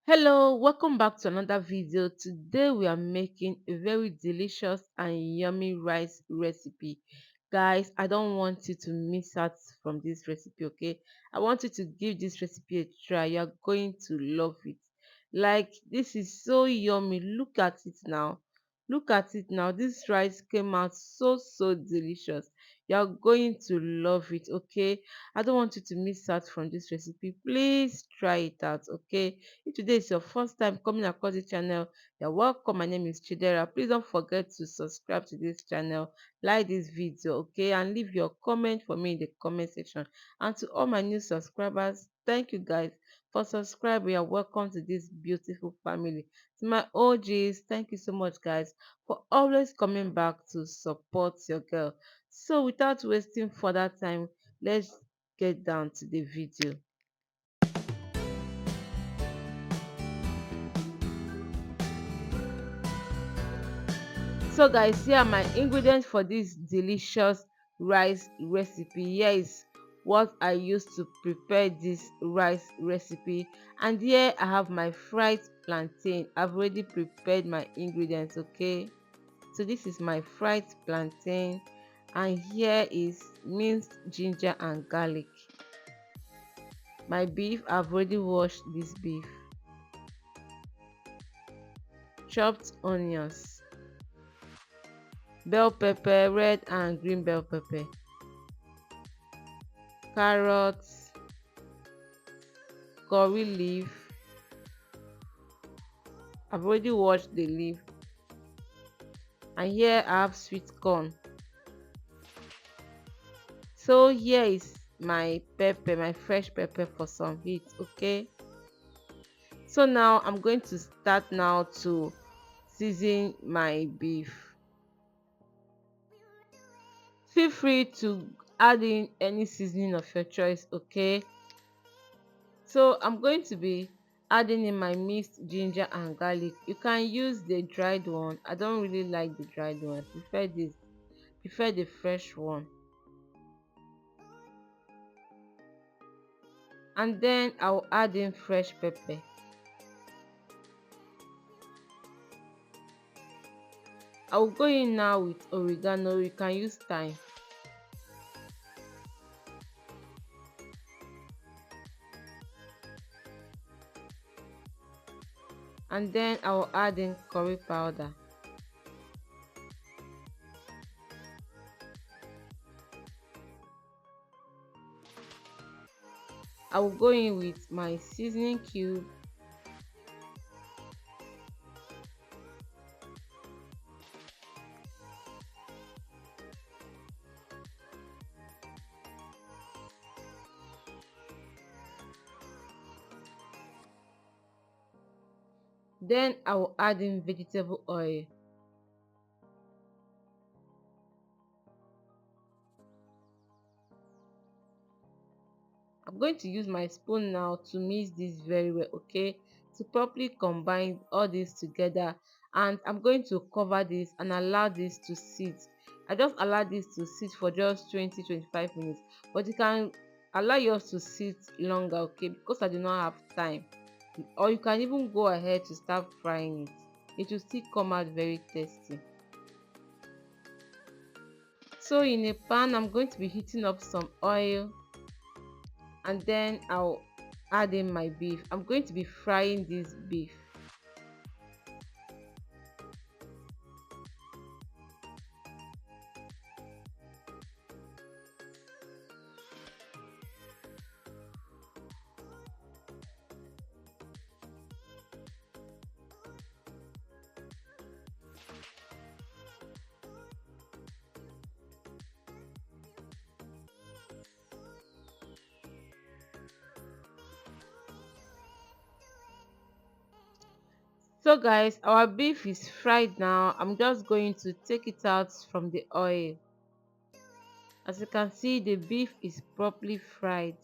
Hello, welcome back to another video. Today we are making a very delicious and yummy rice recipe. Guys, I don't want you to miss out from this recipe, okay? I want you to give this recipe a try. You're going to love it. Like, this is so yummy. Look at it now. Look at it now. This rice came out so delicious. You're going to love it, okay? I don't want you to miss out from this recipe. Please try it out, okay? If today is your first time coming across this channel, you're welcome. My name is Chidera. Please don't forget to subscribe to this channel, like this video, okay, and leave your comment for me in the comment section. And to all my new subscribers, thank you guys for subscribing. You're welcome to this beautiful family. To my OGs, thank you so much, guys, for always coming back to support your girl. So without wasting further time, let's get down to the video. So guys, here are my ingredients for this delicious rice recipe. Here is what I used to prepare this rice recipe, and here I have my fried plantain. I've already prepared my ingredients, okay? So this is my fried plantain, and here is minced ginger and garlic. My beef, I've already washed this beef. Chopped onions, bell pepper, red and green bell pepper, carrots, curry leaf. I've already washed the leaf, and here I have sweet corn. So here is my pepper, my fresh pepper for some heat, okay? So now I'm going to start now to season my beef. Feel free to add in any seasoning of your choice, okay? So I'm going to be adding in my mixed ginger and garlic. You can use the dried one. I don't really like the dried one. I prefer the fresh one. And then I'll add in fresh pepper. I'll go in now with oregano. You can use thyme. And then I'll add in curry powder. I will go in with my seasoning cube. Then I will add in vegetable oil. I'm going to use my spoon now to mix this very well, okay, to properly combine all this together. And I'm going to cover this and allow this to sit. I just allow this to sit for just 20-25 minutes, but you can allow yours to sit longer, okay, because I do not have time. Or you can even go ahead to start frying it will still come out very tasty. So in a pan, I'm going to be heating up some oil, and then I'll add in my beef. I'm going to be frying this beef. So guys, our beef is fried now. I'm just going to take it out from the oil. As you can see, the beef is properly fried.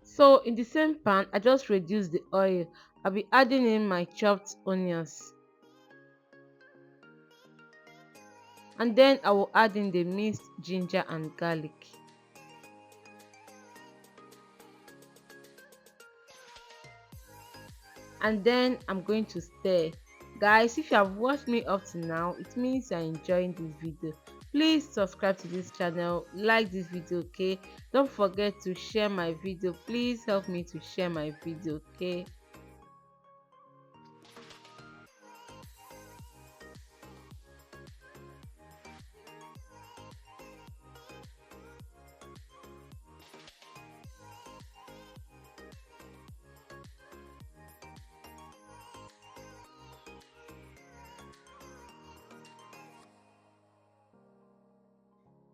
So in the same pan, I just reduced the oil. I'll be adding in my chopped onions, and then I will add in the minced ginger and garlic. and then I'm going to stir. Guys, if you have watched me up to now, it means you're enjoying this video. Please subscribe to this channel, like this video, okay? Don't forget to share my video. Please help me to share my video, okay?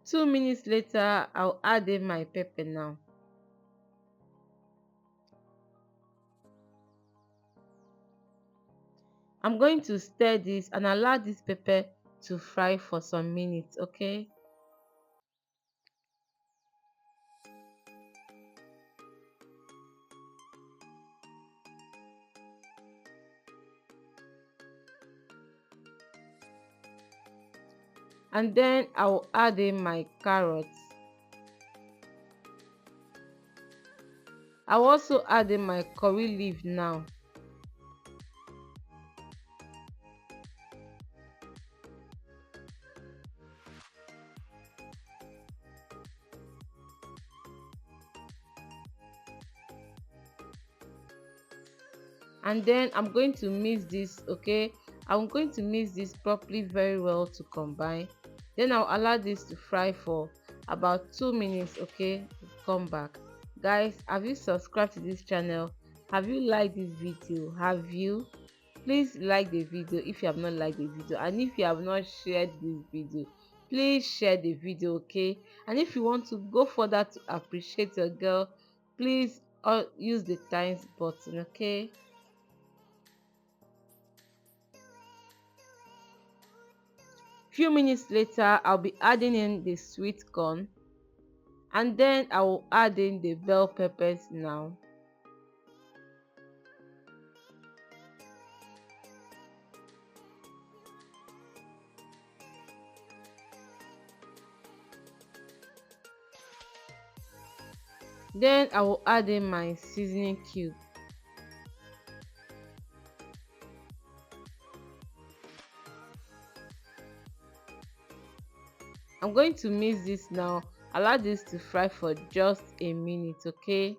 2 minutes later, I'll add in my pepper now. I'm going to stir this and allow this pepper to fry for some minutes, okay? And then I'll add in my carrots. I'll also add in my curry leaf now. And then I'm going to mix this, okay? I'm going to mix this properly very well to combine. Then I'll allow this to fry for about 2 minutes, okay? Come back. Guys, have you subscribed to this channel? Have you liked this video? Have you? Please like the video if you have not liked the video, and if you have not shared this video, please share the video, okay? And if you want to go further to appreciate your girl, please use the thanks button, okay? Few minutes later, I'll be adding in the sweet corn, and then I will add in the bell peppers now. Then I will add in my seasoning cube. I'm going to mix this now. Allow this to fry for just a minute, okay?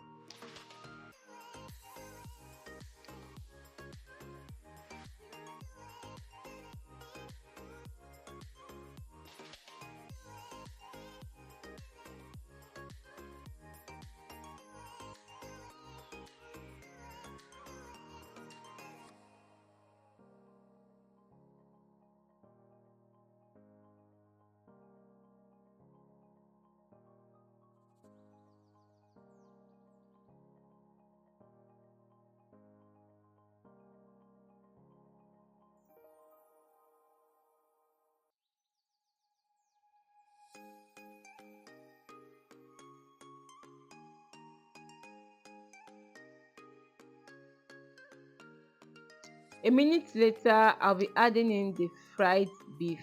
A minute later, I'll be adding in the fried beef.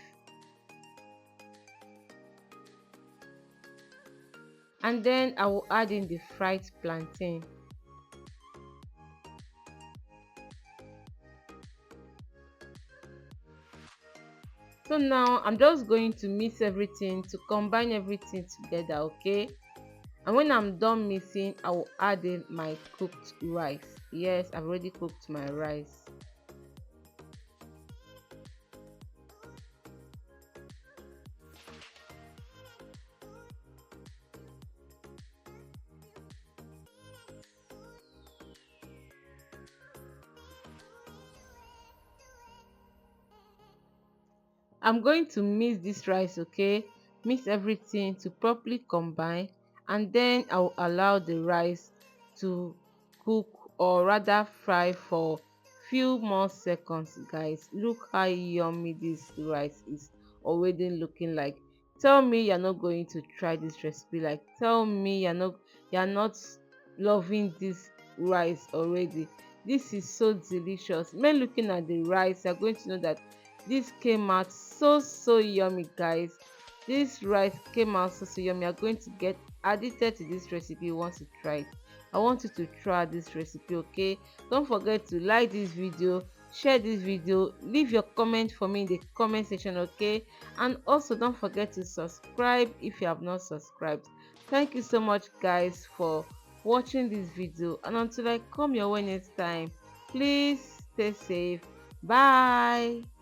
And then I will add in the fried plantain. So now I'm just going to mix everything to combine everything together, okay? And when I'm done mixing, I will add in my cooked rice. Yes, I've already cooked my rice. I'm going to mix this rice, okay? Mix everything to properly combine, and then I will allow the rice to cook, or rather fry, for few more seconds. Guys, look how yummy this rice is already looking like. Tell me you're not going to try this recipe. Like, tell me you're not loving this rice already. This is so delicious. When looking at the rice, you're going to know that this came out so yummy, guys. This rice came out so yummy. You're going to get addicted to this recipe once you try it. I want you to try this recipe, okay? Don't forget to like this video, share this video, leave your comment for me in the comment section, okay? And also don't forget to subscribe if you have not subscribed. Thank you so much guys for watching this video, and until I come your way next time, please stay safe. Bye.